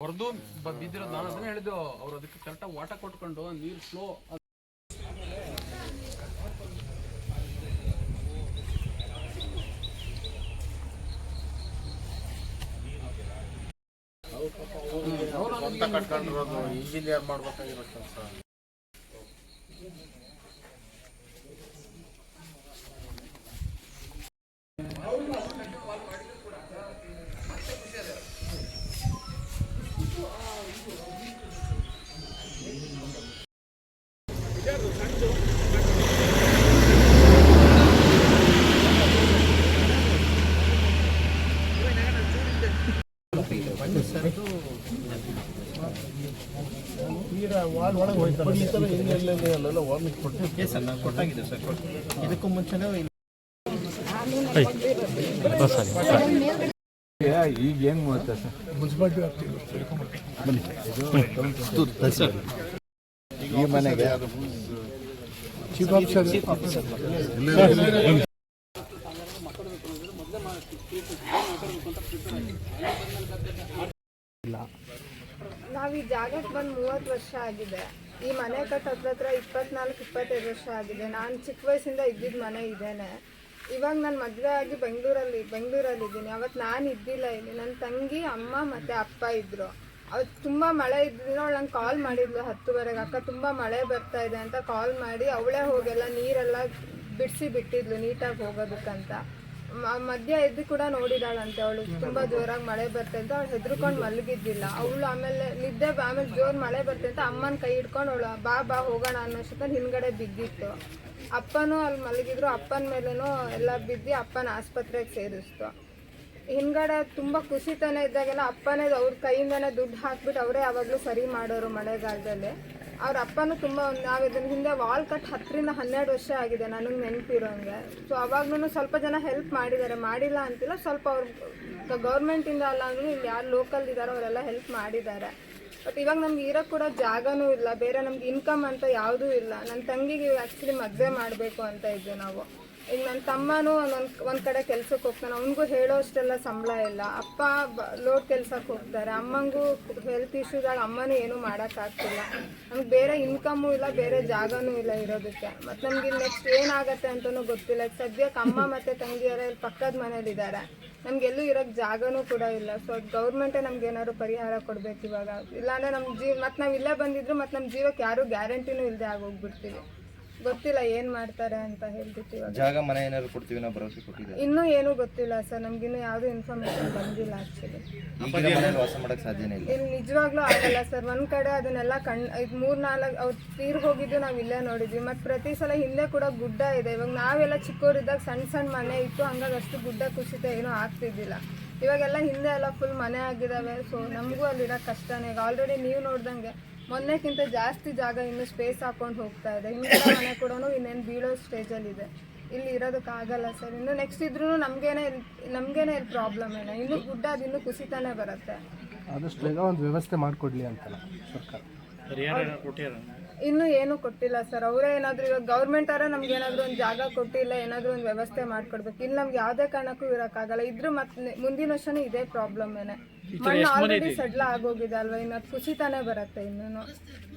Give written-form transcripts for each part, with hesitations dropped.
ಹೊರದು ಬಿದ್ದಿರೋದು ನಾನು ಅದನ್ನ ಹೇಳಿದ್ದು. ಅವ್ರು ಅದಕ್ಕೆ ಕರೆಕ್ಟಾಗಿ ವಾಟ ಕೊಟ್ಕೊಂಡು ನೀರು ಫ್ಲೋ ಕಟ್ಕೊಂಡಿರೋದು ಇಂಜಿನಿಯರ್ ಮಾಡ್ಬೇಕಾಗಿರೋ ಕೆಲಸ. ವಾಲ್ ಒಳಗೆ ಹೋಯ್ತಾರೆ ಈ ಥರ ಎಲ್ಲೆಲ್ಲ ವಾರ್ನಿಂಗ್ ಕೊಟ್ಟಿದ್ದೆ ಸರ್. ನಾನು ಕೊಟ್ಟಾಗಿದೆ ಸರ್. ಇದಕ್ಕೂ ಮುಂಚೆನೇ ಈಗ ಏನು ಮಾಡುತ್ತೆ ಸರ್ ಮುನ್ಸಿಪಾಲ್ಟಿ ಈ ಮನೆಗೆ ಚೀಫ್ ಆಫೀಸರ್ ನಾವು ಈ ಜಾಗಕ್ಕೆ ಬಂದು 30 ವರ್ಷ ಆಗಿದೆ. ಈ ಮನೆ ಕಟ್ಟ ಹತ್ರ 24-25 ವರ್ಷ ಆಗಿದೆ. ನಾನು ಚಿಕ್ಕ ವಯಸ್ಸಿಂದ ಇದ್ದಿದ್ದ ಮನೆ ಇದ್ದೇನೆ. ಇವಾಗ ನಾನು ಮದುವೆ ಆಗಿ ಬೆಂಗಳೂರಲ್ಲಿದ್ದೀನಿ. ಅವತ್ತು ನಾನು ಇದ್ದಿಲ್ಲ ಇಲ್ಲಿ. ನನ್ನ ತಂಗಿ, ಅಮ್ಮ ಮತ್ತು ಅಪ್ಪ ಇದ್ದರು. ಅವತ್ತು ತುಂಬ ಮಳೆ ಇದ್ದಿದ್ದು ಅವಳು ನಂಗೆ ಕಾಲ್ ಮಾಡಿದ್ಲು 10:30ಗೆ. ಅಕ್ಕ ತುಂಬ ಮಳೆ ಬರ್ತಾ ಇದೆ ಅಂತ ಕಾಲ್ ಮಾಡಿ ಅವಳೇ ಹೋಗೆಲ್ಲ ನೀರೆಲ್ಲ ಬಿಟ್ಟಿದ್ಲು ನೀಟಾಗಿ ಹೋಗೋದಕ್ಕಂತ. ಮಧ್ಯ ಎದ್ದು ಕೂಡ ನೋಡಿದಾಳಂತೆ ಅವಳು ತುಂಬ ಜೋರಾಗಿ ಮಳೆ ಬರ್ತಂತ. ಅವಳು ಹೆದರ್ಕೊಂಡು ಮಲಗಿದ್ದಿಲ್ಲ ಅವಳು. ಆಮೇಲೆ ಜೋರು ಮಳೆ ಬರ್ತಂತ ಅಮ್ಮನ ಕೈ ಹಿಡ್ಕೊಂಡು ಅವಳು ಬಾ ಹೋಗೋಣ ಅನ್ನೋಷ್ಟೊತ್ತಲ್ಲಿ ಹಿಂದ್ಗಡೆ ಬಿದ್ದಿತ್ತು. ಅಪ್ಪನೂ ಅಲ್ಲಿ ಮಲಗಿದ್ರು. ಅಪ್ಪನ ಮೇಲೂ ಎಲ್ಲ ಬಿದ್ದು ಅಪ್ಪನ ಆಸ್ಪತ್ರೆಗೆ ಸೇರಿಸ್ತು. ಹಿಂದ್ಗಡೆ ತುಂಬ ಕುಸಿತನೇ ಇದ್ದಾಗೆಲ್ಲ ಅಪ್ಪನೇ ಅವ್ರ ಕೈಯಿಂದನೇ ದುಡ್ಡು ಹಾಕ್ಬಿಟ್ಟು ಅವರೇ ಯಾವಾಗಲೂ ಸರಿ ಮಾಡೋರು ಮಳೆಗಾಲದಲ್ಲಿ. ಅವ್ರ ಅಪ್ಪನೂ ತುಂಬ ನಾವು ಇದನ್ನ ಹಿಂದೆ ವಾಲ್ ಕಟ್ 10-12 ವರ್ಷ ಆಗಿದೆ ನನಗೆ ನೆನಪಿರೋಂಗೆ. ಸೊ ಅವಾಗ್ಲೂ ಸ್ವಲ್ಪ ಜನ ಹೆಲ್ಪ್ ಮಾಡಿದ್ದಾರೆ, ಮಾಡಿಲ್ಲ ಅಂತಿಲ್ಲ. ಸ್ವಲ್ಪ ಅವ್ರು ಗೌರ್ಮೆಂಟಿಂದ ಅಲ್ಲ ಅಂದ್ರೂ ಇಲ್ಲಿ ಯಾರು ಲೋಕಲ್ ಇದ್ದಾರೋ ಅವರೆಲ್ಲ ಹೆಲ್ಪ್ ಮಾಡಿದ್ದಾರೆ. ಬಟ್ ಇವಾಗ ನಮ್ಗೆ ಇರೋಕ್ಕೆ ಕೂಡ ಜಾಗನೂ ಇಲ್ಲ, ಬೇರೆ ನಮ್ಗೆ ಇನ್ಕಮ್ ಅಂತ ಯಾವುದೂ ಇಲ್ಲ. ನನ್ನ ತಂಗಿಗೆ ಆ್ಯಕ್ಚುಲಿ ಮದುವೆ ಮಾಡಬೇಕು ಅಂತ ಇದ್ದೆ ನಾವು. ಈಗ ನನ್ನ ತಮ್ಮನೂ ಒಂದು ಕಡೆ ಕೆಲ್ಸಕ್ಕೆ ಹೋಗ್ತಾನೆ, ಅವನಿಗೂ ಹೇಳೋಷ್ಟೆಲ್ಲ ಸಂಬಳ ಇಲ್ಲ. ಅಪ್ಪ ಲೋಡ್ ಕೆಲ್ಸಕ್ಕೆ ಹೋಗ್ತಾರೆ. ಅಮ್ಮಂಗೂ ಹೆಲ್ತ್ ಇಶ್ಯೂದಾಗ ಅಮ್ಮನೂ ಏನೂ ಮಾಡೋಕ್ಕಾಗ್ತಿಲ್ಲ. ನಮ್ಗೆ ಬೇರೆ ಇನ್ಕಮ್ಮು ಇಲ್ಲ, ಬೇರೆ ಜಾಗನೂ ಇಲ್ಲ ಇರೋದಕ್ಕೆ. ಮತ್ತು ನಮ್ಗೆ ನೆಕ್ಸ್ಟ್ ಏನಾಗುತ್ತೆ ಅಂತಲೂ ಗೊತ್ತಿಲ್ಲ. ಸದ್ಯಕ್ಕೆ ಅಮ್ಮ ಮತ್ತು ತಂಗಿಯರ ಪಕ್ಕದ ಮನೇಲಿದ್ದಾರೆ. ನಮಗೆಲ್ಲೂ ಇರೋಕ್ಕೆ ಜಾಗನೂ ಕೂಡ ಇಲ್ಲ. ಸೊ ಗೌರ್ಮೆಂಟೇ ನಮ್ಗೆ ಏನಾದ್ರು ಪರಿಹಾರ ಕೊಡಬೇಕು ಇವಾಗ. ಇಲ್ಲಾಂದರೆ ನಮ್ಮ ಮತ್ತು ನಾವು ಇಲ್ಲೇ ಬಂದಿದ್ರು ಮತ್ತು ನಮ್ಮ ಜೀವಕ್ಕೆ ಯಾರೂ ಗ್ಯಾರಂಟಿನೂ ಇಲ್ಲದೆ ಆಗೋಗ್ಬಿಡ್ತೀವಿ. ಗೊತ್ತಿಲ್ಲ ಏನು ಮಾಡ್ತಾರೆ ಅಂತ ಹೇಳ್ಬಿಟ್ಟು. ಜಾಗ ಮನೆ ಏನಾದ್ರು ಕೊಡ್ತೀವಿ ನಾವು ಭರವಸೆ ಕೊಟ್ಟಿದ್ದೀವಿ. ಇನ್ನೂ ಏನೂ ಗೊತ್ತಿಲ್ಲ ಸರ್, ನಮಗಿನ್ನೂ ಯಾವುದೂ ಇನ್ಫಾರ್ಮೇಷನ್ ಬಂದಿಲ್ಲ ಆ್ಯಕ್ಚುಲಿ. ವಾಸ ಮಾಡೋಕ್ಕೆ ಸಾಧ್ಯನೇ ಇಲ್ಲ ಇಲ್ಲಿ ನಿಜವಾಗ್ಲೂ ಆಗಲ್ಲ ಸರ್. ಒಂದು ಕಡೆ ಅದನ್ನೆಲ್ಲ ಇದು 3-4 ಅವ್ರು ತೀರ್ ಹೋಗಿದ್ದು ನಾವು ಇಲ್ಲೇ ನೋಡಿದ್ವಿ. ಮತ್ತು ಪ್ರತಿ ಸಲ ಹಿಂದೆ ಕೂಡ ಗುಡ್ಡ ಇದೆ. ಇವಾಗ ನಾವೆಲ್ಲ ಚಿಕ್ಕವರಿದ್ದಾಗ ಸಣ್ಣ ಮನೆ ಇತ್ತು, ಹಂಗಾಗಿ ಅಷ್ಟು ಗುಡ್ಡ ಕುಸಿತ ಏನೂ ಆಗ್ತಿದ್ದಿಲ್ಲ. ಇವಾಗೆಲ್ಲ ಹಿಂದೆ ಎಲ್ಲ ಫುಲ್ ಮನೆ ಆಗಿದ್ದಾವೆ. ಸೊ ನಮಗೂ ಅಲ್ಲಿರೋ ಕಷ್ಟನೇ. ಈಗ ಆಲ್ರೆಡಿ ನೀವು ನೋಡ್ದಂಗೆ ಮೊನ್ನೆಕ್ಕಿಂತ ಜಾಸ್ತಿ ಜಾಗ ಇನ್ನೂ ಸ್ಪೇಸ್ ಹಾಕೊಂಡು ಹೋಗ್ತಾ ಇದೆ. ಹಿಂದೆ ಮನೆ ಕೂಡ ಇನ್ನೇನು ಬೀಳೋ ಸ್ಟೇಜಲ್ಲಿದೆ. ಇಲ್ಲಿ ಇರೋದಕ್ಕಾಗಲ್ಲ ಸರ್. ಇನ್ನು ನೆಕ್ಸ್ಟ್ ಇದ್ರೂ ನಮಗೇನೆ ಇಲ್ಲಿ ಪ್ರಾಬ್ಲಮ್ ಏನೋ. ಇನ್ನೂ ಗುಡ್ಡ ಅದು ಇನ್ನೂ ಕುಸಿತಾನೆ ಬರುತ್ತೆ. ಆದಷ್ಟು ಬೇಗ ಒಂದು ವ್ಯವಸ್ಥೆ ಮಾಡಿಕೊಡ್ಲಿ ಅಂತಲ್ಲ ಸರ್ಕಾರ. ಇನ್ನೂ ಏನೂ ಕೊಟ್ಟಿಲ್ಲ ಸರ್. ಅವರೇ ಏನಾದರೂ ಇವಾಗ ಗೌರ್ಮೆಂಟ್ ಅವರೇ ನಮ್ಗೆ ಏನಾದರೂ ಒಂದು ಜಾಗ ಕೊಟ್ಟಿಲ್ಲ, ಏನಾದರೂ ಒಂದು ವ್ಯವಸ್ಥೆ ಮಾಡಿಕೊಡ್ಬೇಕು. ಇಲ್ಲಿ ನಮ್ಗೆ ಯಾವುದೇ ಕಾರಣಕ್ಕೂ ಇರೋಕ್ಕಾಗಲ್ಲ. ಇದ್ರೂ ಮತ್ತೆ ಮುಂದಿನ ವರ್ಷನೂ ಇದೇ ಪ್ರಾಬ್ಲಮ್ ಏನೇ. ಮಣ್ಣು ಆಲ್ರೆಡಿ ಸಡ್ಲ ಆಗೋಗಿದೆ ಅಲ್ವಾ, ಇನ್ನು ಅದು ಕುಸಿತಾನೆ ಬರುತ್ತೆ ಇನ್ನೂ.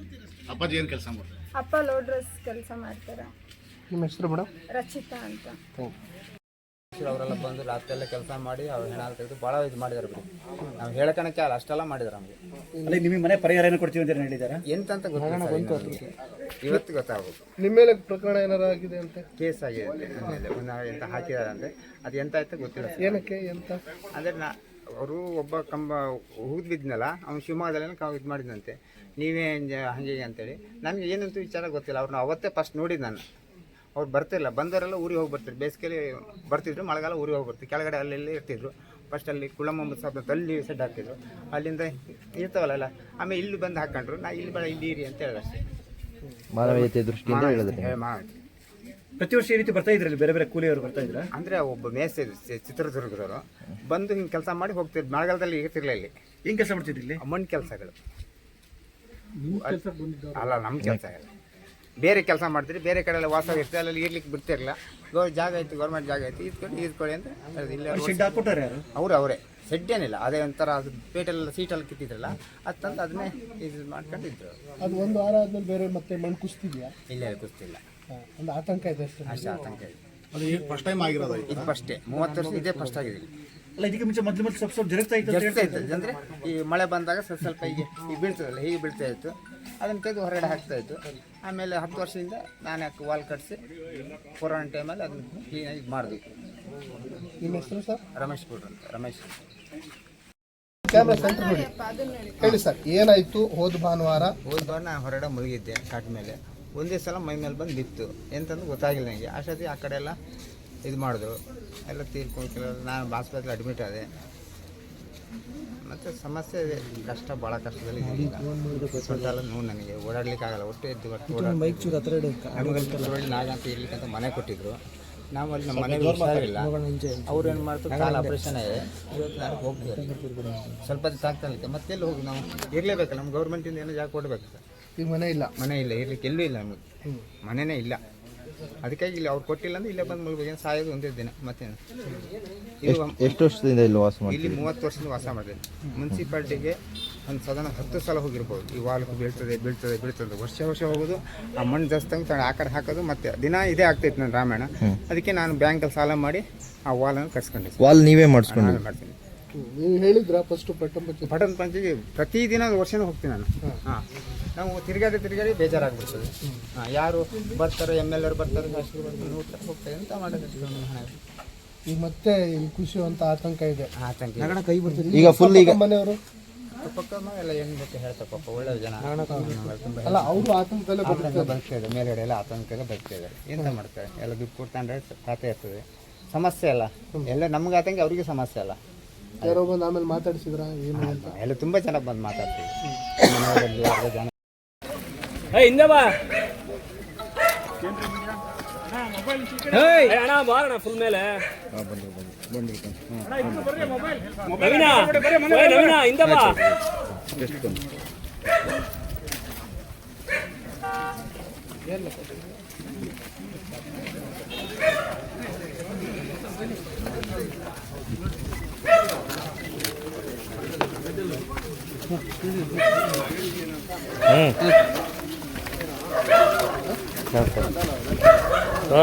ಅಪ್ಪಾಜಿ ಏನು ಕೆಲಸ ಮಾಡ್ತಾರೆ? ಅಪ್ಪ ಲೋಡ್ರಸ್ ಕೆಲಸ ಮಾಡ್ತಾರೆ. ನಿಮ್ಮ ಹೆಸರು ಮೇಡಮ್? ರಚಿತಾ ಅಂತ. ಅವರೆಲ್ಲ ಬಂದು ರಾತ್ರಿಯೆಲ್ಲ ಕೆಲಸ ಮಾಡಿ ಅವ್ರು ಹೆಣ ತೆಗೆದು ಭಾಳ ಇದು ಮಾಡಿದಾರೆ ಬಿಡಿ. ನಾವು ಹೇಳಕಣಕ್ಕೆ ಅಲ್ಲ ಅಷ್ಟೆಲ್ಲ ಮಾಡಿದಾರೆ ನಮಗೆ. ಅಲ್ಲಿ ನಿಮಗೆ ಮನೆ ಪರಿಹಾರ ಏನು ಕೊಡ್ತೀವಿ ಅಂತ ಹೇಳಿದ್ದಾರೆ. ಎಂತಂತ ಗೊತ್ತಿಲ್ಲ, ಇವತ್ತು ಗೊತ್ತಾಗಬೇಕು. ನಿಮ್ಮ ಮೇಲೆ ಪ್ರಕರಣ ಏನಾರು ಆಗಿದೆ ಅಂತ? ಕೇಸ್ ಆಗಿದೆ ಮೇಲೆ ಎಂತ ಹಾಕಿದ್ದಾರೆ ಅಂದರೆ ಅದು ಎಂತ ಆಯ್ತು ಗೊತ್ತಿಲ್ಲ. ಏನಕ್ಕೆ ಎಂತ ಅಂದರೆ ಅವರು ಒಬ್ಬ ಕಂಬ ಹೋಗಿ ಬಿದ್ದನಲ್ಲ, ಅವ್ನು ಶಿವಮೊಗ್ಗದಲ್ಲೇನೋ ಇದು ಮಾಡಿದಂತೆ. ನೀವೇ ಹಾಗೆ ಅಂತೇಳಿ ನನಗೆ ಏನಂತೂ ವಿಚಾರ ಗೊತ್ತಿಲ್ಲ. ಅವ್ರನ್ನ ಅವತ್ತೇ ಫಸ್ಟ್ ನೋಡಿದ್ದು ನಾನು. ಅವ್ರು ಬರ್ತಿರಲಿಲ್ಲ, ಬಂದವರೆಲ್ಲ ಊರಿಗೆ ಹೋಗಿ ಬರ್ತಿದ್ರು. ಬೇಸಿಗೆಯಲ್ಲಿ ಬರ್ತಿದ್ರು, ಮಳೆಗಾಲ ಊರಿಗೆ ಹೋಗಿ ಬರ್ತಿದ್ರು. ಕೆಳಗಡೆ ಅಲ್ಲೆಲ್ಲ ಇರ್ತಿದ್ರು. ಫಸ್ಟ್ ಅಲ್ಲಿ ಕುಳ ಮೊಹಮ್ಮದ್ ಸಾಬ್ ಅಲ್ಲಿ ಸೆಡ್ ಹಾಕ್ತಿದ್ರು. ಅಲ್ಲಿಂದ ಇರ್ತಾವಲ್ಲ, ಆಮೇಲೆ ಇಲ್ಲಿ ಬಂದು ಹಾಕೊಂಡ್ರು. ನಾ ಇಲ್ಲಿ ಬೇಡ ಇಲ್ಲಿ ಇರಿ ಅಂತ ಹೇಳಿದೆ ಅಷ್ಟೇ. ಮಾನವೀಯತೆ ದೃಷ್ಟಿಯಿಂದ ಹೇಳಿದ್ರೆ ಪ್ರತಿ ವರ್ಷ ಈ ರೀತಿ ಬರ್ತಾ ಇದ್ರಲ್ಲಿ ಬೇರೆ ಬೇರೆ ಕೂಲಿಯವರು ಬರ್ತಾ ಇದ್ರ. ಅಂದರೆ ಒಬ್ಬ ಮೇಸ್ತ್ರಿ ಚಿತ್ರದುರ್ಗದವರು ಬಂದು ಹಿಂಗೆ ಕೆಲಸ ಮಾಡಿ ಹೋಗ್ತಿದ್ರು. ಮಳೆಗಾಲದಲ್ಲಿ ಇರ್ತಿರ್ಲಿಲ್ಲ. ಇಲ್ಲಿ ಏನು ಕೆಲಸ ಮಾಡ್ತಿದ್ರು? ಇಲ್ಲಿ ಮಣ್ಣು ಕೆಲಸಗಳು ಅಲ್ಲ, ನಮ್ಮ ಕೆಲಸ ಬೇರೆ ಕೆಲಸ ಮಾಡ್ತೀರಿ. ಬೇರೆ ಕಡೆ ಎಲ್ಲ ವಾಸ ಇರ್ತೀವಿ, ಅಲ್ಲಿ ಇರ್ಲಿಕ್ಕೆ ಬಿಡ್ತಿರಲಿಲ್ಲ. ಜಾಗ ಆಯ್ತು, ಗೌರ್ಮೆಂಟ್ ಜಾಗ ಆಯ್ತು, ಇದ್ಕೊಳ್ಳಿ ಅಂತ ಇಲ್ಲಿ ಶೆಡ್ ಹಾಕ್ಕೊಟ್ಟಾರೆ ಯಾರು? ಅವರೇ ಸೆಡ್ ಏನಿಲ್ಲ, ಅದೇ ಒಂಥರ ಅದು ಪೇಟೆಲ್ಲ ಸೀಟೆಲ್ಲ ಕಿತ್ತಿದ್ರಲ್ಲ ಅದು ತಂದು ಅದನ್ನೇ ಇದು ಮಾಡ್ಕೊಂಡಿದ್ರು. ಅದು ಒಂದು ವಾರ ಆದ್ಮೇಲೆ ಬೇರೆ ಮತ್ತೆ ಮಣ್ಣು ಕುಸ್ತಿದ್ಯಾ? ಇಲ್ಲ ಕುಸ್ತಿಲ್ಲ, ಒಂದು ಆತಂಕ ಇದೆ ಅಷ್ಟೇ. ಅಷ್ಟೇ ಆತಂಕ ಇದೆ. ಅದು ಫಸ್ಟ್ ಟೈಮ್ ಆಗಿರೋದು ಇದು ಫಸ್ಟೇ, 30 ವರ್ಷ ಇದೇ ಫಸ್ಟ್ ಆಗಿದೆ. ಅಲ್ಲ ಇದಕ್ಕೆ ಮುಂಚೆ ಮೊದಲು ಸ್ವಲ್ಪ ಜರುಗ್ತಾ ಇತ್ತು ಜರ್ತಾ ಇತ್ತು ಅಂದರೆ ಈ ಮಳೆ ಬಂದಾಗ ಸ್ವಲ್ಪ ಹೀಗೆ ಬೀಳ್ತದಲ್ಲ, ಹೀಗೆ ಬೀಳ್ತಾ ಇತ್ತು, ಅದನ್ನು ತೆಗೆದು ಹೊರಗಡೆ ಹಾಕ್ತಾ ಇತ್ತು. ಆಮೇಲೆ 10 ವರ್ಷದಿಂದ ನಾನೇ ವಾಲ್ ಕಟ್ಟಿಸಿ ಕೊರೋನಾ ಟೈಮಲ್ಲಿ ಅದನ್ನು ಕ್ಲೀನಾಗಿ ಮಾಡಿದ್ವಿ. ನಿಮ್ಮ ಹೆಸರು ಸರ್? ರಮೇಶ್ ಗೌಡ್ರು ಅಂತ. ರಮೇಶ್ ಕ್ಯಾಮ್ರಾ ಸೆಂಟರ್ ನೋಡಿ. ಹೇಳಿ ಸರ್, ಏನಾಯ್ತು? ಹೋದ ಭಾನುವಾರ ನಾನು ಹೊರಗಡೆ ಮುಳುಗಿದ್ದೆ ಕಾಟ್ ಮೇಲೆ. ಒಂದೇ ಸಲ ಮೈ ಮೇಲೆ ಬಂದು ಬಿತ್ತು, ಎಂತಂದು ಗೊತ್ತಾಗಿಲ್ಲ ನನಗೆ. ಅಷ್ಟೊತ್ತಿಗೆ ಆ ಕಡೆ ಎಲ್ಲ ಇದು ಮಾಡಿದ್ರು, ಎಲ್ಲ ತೀರ್ಕೊಂಡು ನಾನು ಆಸ್ಪತ್ರೆ ಅಡ್ಮಿಟ್ ಆದೆ. ಮತ್ತು ಸಮಸ್ಯೆ ಇದೆ, ಕಷ್ಟ, ಭಾಳ ಕಷ್ಟದಲ್ಲಿ ಸ್ವಂತ ನೋವು ನನಗೆ ಓಡಾಡ್ಲಿಕ್ಕೆ ಆಗಲ್ಲ. ಒಟ್ಟು ಎದ್ದು ನಮಗೆ ನಾಗಂತ ಇರ್ಲಿಕ್ಕಂತ ಮನೆ ಕೊಟ್ಟಿದ್ರು. ನಾವು ಅಲ್ಲಿ ನಮ್ಮ ಮನೆಗೆ ಹುಷಾರಿಲ್ಲ, ಅವ್ರು ಏನು ಮಾಡ್ತಾರೆ, ಕಾಲು ಆಪ್ರೇಷನ್ ಆಗಿದೆ. ಇವತ್ತು ನಾನು ಹೋಗ್ತೀವಿ, ಸ್ವಲ್ಪ ದಿವಸ ಆಗ್ತಾನಿಲ್ಲ. ಮತ್ತೆಲ್ಲಿ ಹೋಗಿ ನಾವು ಇರಲೇಬೇಕಲ್ಲ, ನಮ್ಮ ಗೌರ್ಮೆಂಟಿಂದ ಏನೋ ಜಾಗ ಕೊಡಬೇಕು ಸರ್. ಈಗ ಮನೆ ಇಲ್ಲ, ಇರ್ಲಿಕ್ಕೆ ಎಲ್ಲೂ ಇಲ್ಲ ನಮಗೆ, ಮನೆಯೇ ಇಲ್ಲ. ಅದಕ್ಕಾಗಿ ಇಲ್ಲಿ ಅವ್ರು ಕೊಟ್ಟಿಲ್ಲ ಅಂದ್ರೆ ಇಲ್ಲೇ ಬಂದು ಮುಳ್ಬೇಕು, ಸಾಯೋದು ಒಂದೇ ದಿನ. ಮತ್ತೇನು ಎಷ್ಟು ವರ್ಷದಿಂದ ಇಲ್ಲಿ ವಾಸ ಮಾಡಿ? ಇಲ್ಲಿ 30 ವರ್ಷದಿಂದ ವಾಸ ಮಾಡಿದೆ. ಮುನ್ಸಿಪಾಲ್ಟಿಗೆ ಒಂದು ಸಾಧಾರಣ 10 ಸಲ ಹೋಗಿರ್ಬೋದು. ಈ ವಾಲ್ಕು ಬೀಳ್ತದೆ ವರ್ಷ ಹೋಗೋದು, ಆ ಮಣ್ಣು ಜಾಸ್ತಿ ಆ ಕಡೆ ಹಾಕೋದು, ಮತ್ತೆ ದಿನ ಇದೇ ಆಗ್ತೈತೆ ನನ್ನ ರಾಮಾಯಣ. ಅದಕ್ಕೆ ನಾನು ಬ್ಯಾಂಕಲ್ಲಿ ಸಾಲ ಮಾಡಿ ಆ ವಾಲನ್ನು ಕಟ್ಸ್ಕೊಂಡಿದ್ದೆ. ವಾಲ್ ನೀವೇ ಮಾಡಿಸ್ಕೊಂಡು? ಮಾಡ್ತೀನಿ. ನೀವು ಹೇಳಿದ್ರ ಫಸ್ಟ್ ಪಟ್ಟಣ ಪಂಚಾಯಿತಿ ಪ್ರತಿದಿನ ವರ್ಷನೂ ಹೋಗ್ತೀನಿ ನಾನು. ನಾವು ತಿರುಗಾಡಿ ಬೇಜಾರಾಗ್ಬಿಡ್ತದೆ. ಯಾರು ಬರ್ತಾರೆ, MLA ಬರ್ತಾರೆ, ಶಾಸಕರು ಬರ್ತಾರೆ, ನೋಡ್ತಾರೆ, ಹೋಗ್ತಾರೆ, ಎಂತ ಮಾಡೋದು. ಈಗ ಮತ್ತೆ ಖುಷಿ ಅಂತ ಆತಂಕ ಇದೆ. ಆತಂಕ ಕೈ ಬರ್ತೀರಿ ಈಗ ಫುಲ್. ಈಗ ಮನೆಯವರು ಪಕ್ಕ ಎಲ್ಲ ಏನು ಬೇಕು ಹೇಳ್ತಾರೆ ಪಾಪ, ಒಳ್ಳೆ ಜನ. ಅಲ್ಲ, ಅವರು ಆತಂಕದಲ್ಲೇ ಬದುಕ್ತಾ ಇದ್ದಾರೆ, ಮೇಲ್ಗಡೆ ಎಲ್ಲ ಆತಂಕದಲ್ಲೇ ಬದುಕ್ತಾ ಇದ್ದಾರೆ. ಎಂತ ಮಾಡ್ತಾರೆ, ಎಲ್ಲ ದುಡ್ಡು ಕೊಡ್ತಾಂಡ್ರೆ ಖಾತೆ ಇರ್ತದೆ. ಸಮಸ್ಯೆ ಅಲ್ಲ, ಎಲ್ಲ ನಮ್ಗೆ ಆತಂಕ, ಅವ್ರಿಗೆ ಸಮಸ್ಯೆ ಅಲ್ಲ. ಯಾರೋ ಬಂದು ಆಮೇಲೆ ಮಾತಾಡಿಸಿದ್ರ ಏನು ಅಂತ? ಎಲ್ಲ ತುಂಬ ಜನ ಬಂದು ಮಾತಾಡ್ತೀವಿ. ಜನ ಹಿಂದೆ ಬಾ ಅಣ್ಣ, ಬಾರಣ ಫುಲ್ ಮೇಲೆ. ನವೀನ ಹಿಂದೆ ಬಾ.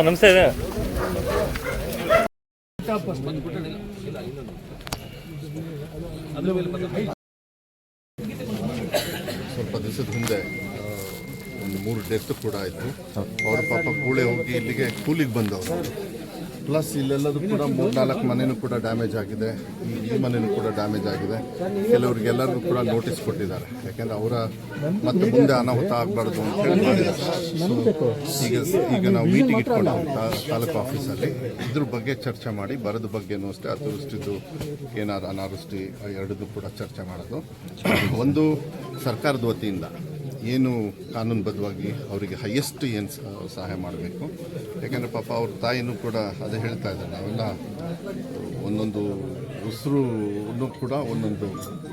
ನಮಸ್ತೆ. ಇದೆ ಸ್ವಲ್ಪ ದಿವಸದ ಹಿಂದೆ ಒಂದು 3 ಡೆತ್ ಕೂಡ ಆಯಿತು. ಅವ್ರ ಪಾಪ ಕೂಳೆ ಹೋಗಿ ಇಲ್ಲಿಗೆ ಕೂಲಿಗೆ ಬಂದವರು. ಪ್ಲಸ್ ಇಲ್ಲೆಲ್ಲದೂ ಕೂಡ 3-4 ಮನೆಯೂ ಕೂಡ ಡ್ಯಾಮೇಜ್ ಆಗಿದೆ. ಈ ಮನೆಯೂ ಕೂಡ ಡ್ಯಾಮೇಜ್ ಆಗಿದೆ. ಕೆಲವ್ರಿಗೆಲ್ಲರಿಗೂ ಕೂಡ ನೋಟಿಸ್ ಕೊಟ್ಟಿದ್ದಾರೆ, ಯಾಕೆಂದರೆ ಅವರ ಮತ್ತೆ ಮುಂದೆ ಅನಾಹುತ ಆಗಬಾರ್ದು ಅಂತ ಹೇಳಿ ಮಾಡಿದ್ದಾರೆ. ಈಗ ನಾವು ಮೀಟಿಂಗ್ ಇಟ್ಕೊಂಡು ತಾಲೂಕು ಆಫೀಸಲ್ಲಿ ಇದ್ರ ಬಗ್ಗೆ ಚರ್ಚೆ ಮಾಡಿ, ಬರದ ಬಗ್ಗೆನೂ ಅಷ್ಟೇ, ಅತಿವೃಷ್ಟಿದು ಏನಾರು ಅನಾವೃಷ್ಟಿ ಎರಡನ್ನೂ ಕೂಡ ಚರ್ಚೆ ಮಾಡೋದು. ಒಂದು ಸರ್ಕಾರದ ವತಿಯಿಂದ ಏನು ಕಾನೂನುಬದ್ಧವಾಗಿ ಅವರಿಗೆ ಹೈಯೆಸ್ಟ್ ಏನು ಸಹಾಯ ಮಾಡಬೇಕು. ಯಾಕೆಂದರೆ ಪಾಪ ಅವ್ರ ತಾಯಿನೂ ಕೂಡ ಅದೇ ಹೇಳ್ತಾ ಇದ್ದಾರೆ, ನಾವೆಲ್ಲ ಒಂದೊಂದು ಉಸಿರು ಕೂಡ ಒಂದೊಂದು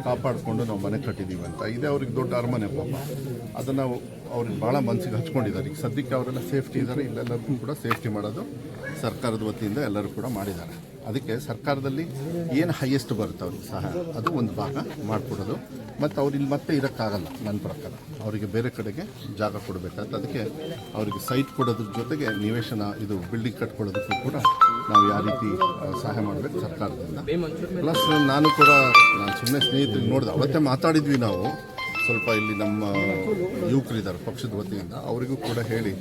ಕಾಪಾಡಿಕೊಂಡು ನಾವು ಮನೆ ಕಟ್ಟಿದ್ದೀವಿ ಅಂತ. ಇದೇ ಅವ್ರಿಗೆ ದೊಡ್ಡ ಅರಮನೆ ಪಾಪ. ಅದನ್ನು ಅವ್ರಿಗೆ ಭಾಳ ಮನಸ್ಸಿಗೆ ಹಚ್ಕೊಂಡಿದ್ದಾರೆ. ಈಗ ಸದ್ಯಕ್ಕೆ ಅವರೆಲ್ಲ ಸೇಫ್ಟಿ ಇದ್ದಾರೆ, ಇಲ್ಲೆಲ್ಲರಿಗೂ ಕೂಡ ಸೇಫ್ಟಿ ಮಾಡೋದು ಸರ್ಕಾರದ ವತಿಯಿಂದ ಎಲ್ಲರೂ ಕೂಡ ಮಾಡಿದ್ದಾರೆ. ಅದಕ್ಕೆ ಸರ್ಕಾರದಲ್ಲಿ ಏನು ಹೈಯೆಸ್ಟ್ ಬರುತ್ತೆ ಅವ್ರಿಗೆ ಸಹಾಯ, ಅದು ಒಂದು ಭಾಗ ಮಾಡಿಕೊಡೋದು. ಮತ್ತು ಅವ್ರು ಇಲ್ಲಿ ಮತ್ತೆ ಇರೋಕ್ಕಾಗಲ್ಲ ನನ್ನ ಪ್ರಕಾರ, ಅವರಿಗೆ ಬೇರೆ ಕಡೆಗೆ ಜಾಗ ಕೊಡಬೇಕಾಗುತ್ತೆ. ಅದಕ್ಕೆ ಅವರಿಗೆ ಸೈಟ್ ಕೊಡೋದ್ರ ಜೊತೆಗೆ ನಿವೇಶನ ಇದು ಬಿಲ್ಡಿಂಗ್ ಕಟ್ಕೊಳ್ಳೋದಕ್ಕೂ ಕೂಡ ನಾವು ಯಾವ ರೀತಿ ಸಹಾಯ ಮಾಡಬೇಕು ಸರ್ಕಾರದಿಂದ. ಪ್ಲಸ್ ನಾನು ಸುಮ್ಮನೆ ಸ್ನೇಹಿತರಿಗೆ ನೋಡಿದೆ, ಅವತ್ತೇ ಮಾತಾಡಿದ್ವಿ ನಾವು. ಸ್ವಲ್ಪ ಇಲ್ಲಿ ನಮ್ಮ ಯುವಕರಿದ್ದಾರೆ ಪಕ್ಷದ ವತಿಯಿಂದ, ಅವರಿಗೂ ಕೂಡ ಹೇಳಿ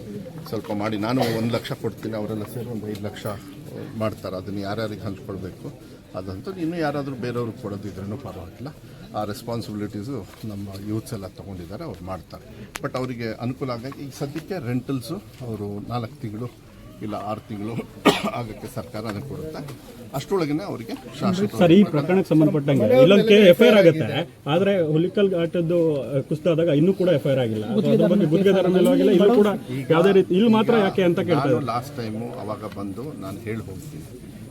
ಸ್ವಲ್ಪ ಮಾಡಿ, ನಾನು 1 ಲಕ್ಷ ಕೊಡ್ತೀನಿ, ಅವರೆಲ್ಲ ಸೇರಿ ಒಂದು 5 ಲಕ್ಷ ಮಾಡ್ತಾರೆ. ಅದನ್ನು ಯಾರ್ಯಾರಿಗೆ ಹಂಚ್ಕೊಳ್ಬೇಕು ಅದಂತೂ, ಇನ್ನೂ ಯಾರಾದರೂ ಬೇರೆಯವ್ರಿಗೆ ಕೊಡೋದಿದ್ರೂ ಪರವಾಗಿಲ್ಲ. ಆ ರೆಸ್ಪಾನ್ಸಿಬಿಲಿಟೀಸು ನಮ್ಮ ಯೂತ್ಸ್ ಎಲ್ಲ ತೊಗೊಂಡಿದ್ದಾರೆ, ಅವ್ರು ಮಾಡ್ತಾರೆ. ಬಟ್ ಅವರಿಗೆ ಅನುಕೂಲ ಆಗಾಗಿ ಈಗ ಸದ್ಯಕ್ಕೆ ರೆಂಟಲ್ಸು ಅವರು 4 ತಿಂಗಳು ಇಲ್ಲ 6 ತಿಂಗಳು ಆಗೋಕ್ಕೆ ಸರ್ಕಾರ ಕೊಡುತ್ತೆ. ಅಷ್ಟರೊಳಗನೆ ಅವರಿಗೆ ಶಾಶ್ವತ. ಸರ್, ಈ ಪ್ರಕರಣಕ್ಕೆ ಸಂಬಂಧಪಟ್ಟಂಗೆ ಇಲ್ಲೊಂದು FIR ಆಗುತ್ತೆ, ಆದರೆ ಹುಲಿಕಲ್ ಘಾಟದ್ದು ಕುಸಿದಾದಾಗ ಇನ್ನೂ ಕೂಡ FIR ಆಗಿಲ್ಲ. ಅದ್ರ ಬಗ್ಗೆ ಗುತ್ತಿಗೆದಾರ ಮೇಲೆ ಆಗಿಲ್ಲ, ಇಲ್ಲೂ ಕೂಡ ಯಾವುದೇ ರೀತಿ, ಇಲ್ಲಿ ಮಾತ್ರ ಯಾಕೆ ಅಂತ ಕೇಳ್ತಾರೆ. ಲಾಸ್ಟ್ ಟೈಮು ಅವಾಗ ಬಂದು ನಾನು ಹೇಳಿ ಹೋಗ್ತೀನಿ,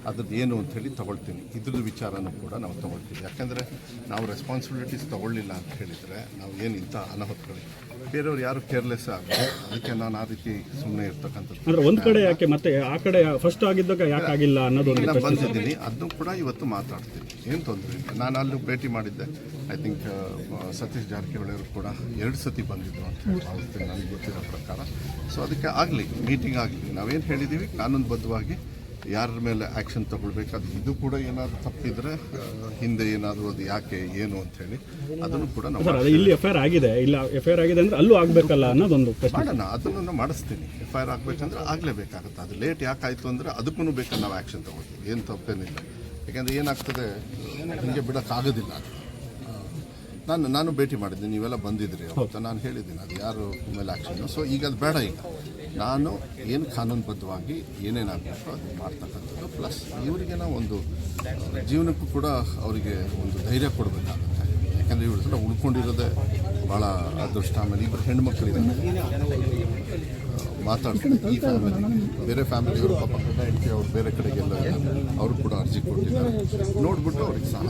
ಅದ್ರದ್ದು ಏನು ಅಂಥೇಳಿ ತೊಗೊಳ್ತೀನಿ. ಇದ್ರದ್ದು ವಿಚಾರನೂ ಕೂಡ ನಾವು ತೊಗೊಳ್ತೀವಿ. ಯಾಕೆಂದರೆ ನಾವು ರೆಸ್ಪಾನ್ಸಿಬಿಲಿಟೀಸ್ ತೊಗೊಳ್ಳಿಲ್ಲ ಅಂತ ಹೇಳಿದರೆ ನಾವು ಏನು ಇಂಥ ಅನಾಹುತಗಳು ಬೇರೆಯವ್ರು ಯಾರು ಕೇರ್ಲೆಸ್ ಆಗುತ್ತೆ. ಅದಕ್ಕೆ ನಾನು ಆ ರೀತಿ ಸುಮ್ಮನೆ ಇರ್ತಕ್ಕಂಥದ್ದು. ಅಂದ್ರೆ ಒಂದ್ ಕಡೆ ಯಾಕೆ ಮತ್ತೆ ಆ ಕಡೆ ಫಸ್ಟ್ ಆಗಿದ್ದಾಗ ಯಾಕೆ ಆಗಿಲ್ಲ ಅನ್ನೋದು ಒಂದು ನಾನು ಬಂದಿದ್ದೀನಿ, ಅದನ್ನು ಕೂಡ ಇವತ್ತು ಮಾತಾಡ್ತೀನಿ, ಏನು ತೊಂದರೆ ಇಲ್ಲ. ನಾನು ಅಲ್ಲಿ ಭೇಟಿ ಮಾಡಿದ್ದೆ. ಐ ಥಿಂಕ್ ಸತೀಶ್ ಜಾರಕಿಹೊಳಿ ಅವರು ಕೂಡ 2 ಸತಿ ಬಂದಿದ್ರು ಅಂತ ಹೇಳಿ ಭಾವಿಸ್ತೀನಿ ನನಗೆ ಗೊತ್ತಿರೋ ಪ್ರಕಾರ. ಸೊ ಅದಕ್ಕೆ ಆಗಲಿ, ಮೀಟಿಂಗ್ ಆಗಲಿ, ನಾವೇನು ಹೇಳಿದ್ದೀವಿ ಕಾನೂನುಬದ್ಧವಾಗಿ ಯಾರ ಮೇಲೆ ಆ್ಯಕ್ಷನ್ ತಗೊಳ್ಬೇಕು. ಅದು ಇದು ಕೂಡ ಏನಾದರೂ ತಪ್ಪಿದ್ರೆ ಹಿಂದೆ ಏನಾದರೂ ಅದು ಯಾಕೆ ಏನು ಅಂಥೇಳಿ ಅದನ್ನು ಕೂಡ ನಾವು ಇಲ್ಲಿ FIR ಆಗಿದೆ, ಇಲ್ಲ FIR ಆಗಿದೆ ಅಂದ್ರೆ ಅಲ್ಲೂ ಆಗಬೇಕಲ್ಲ ಅನ್ನೋದೊಂದು ಪ್ರಶ್ನೆ. ಮಾಡೋಣ, ಅದನ್ನು ಮಾಡಿಸ್ತೀನಿ. FIR ಆಗಬೇಕಂದ್ರೆ ಆಗಲೇಬೇಕಾಗುತ್ತೆ. ಅದು ಲೇಟ್ ಯಾಕಾಯಿತು ಅಂದರೆ ಅದಕ್ಕೂ ಬೇಕಾದ್ರೆ ನಾವು ಆ್ಯಕ್ಷನ್ ತಗೊಳ್ತೀವಿ, ಏನು ತಪ್ಪೇನಿಲ್ಲ. ಯಾಕೆಂದರೆ ಏನಾಗ್ತದೆ, ಹಿಂಗೆ ಬಿಡೋಕ್ಕಾಗೋದಿಲ್ಲ. ನಾನು ಭೇಟಿ ಮಾಡಿದ್ದೀನಿ, ನೀವೆಲ್ಲ ಬಂದಿದ್ರಿ ಅವತ್ತು. ನಾನು ಹೇಳಿದ್ದೀನಿ ಅದು ಯಾರು ಮೇಲೆ ಆ್ಯಕ್ಷನ್ನು. ಸೊ ಈಗ ಅದು ಬೇಡ. ಈಗ ನಾನು ಏನು ಕಾನೂನುಬದ್ಧವಾಗಿ ಏನೇನಾಗಬೇಕು ಅದು ಮಾಡ್ತಕ್ಕಂಥದ್ದು. ಪ್ಲಸ್ ಇವರಿಗೆ ನಾವು ಒಂದು ಜೀವನಕ್ಕೂ ಕೂಡ ಅವರಿಗೆ ಒಂದು ಧೈರ್ಯ ಕೊಡಬೇಕಾಗುತ್ತೆ. ಯಾಕಂದರೆ ಇವ್ರ ಹತ್ರ ಉಳ್ಕೊಂಡಿರೋದೇ ಭಾಳ ಅದೃಷ್ಟ. ಆಮೇಲೆ ಇಬ್ಬರು ಹೆಣ್ಮಕ್ಳಿದ್ದಾರೆ, ಮಾತಾಡ್ತಾರೆ. ಈ ಫ್ಯಾಮಿಲಿ ಬೇರೆ ಫ್ಯಾಮಿಲಿಯವರು ಪಾಪ ಹೆಂಡತಿ ಅವ್ರು ಬೇರೆ ಕಡೆಗೆಲ್ಲ ಅವರು ಕೂಡ ಅರ್ಜಿ ಕೊಟ್ಟಿದ್ದಾರೆ. ನೋಡ್ಬಿಟ್ಟು ಅವ್ರಿಗೆ ಸಹ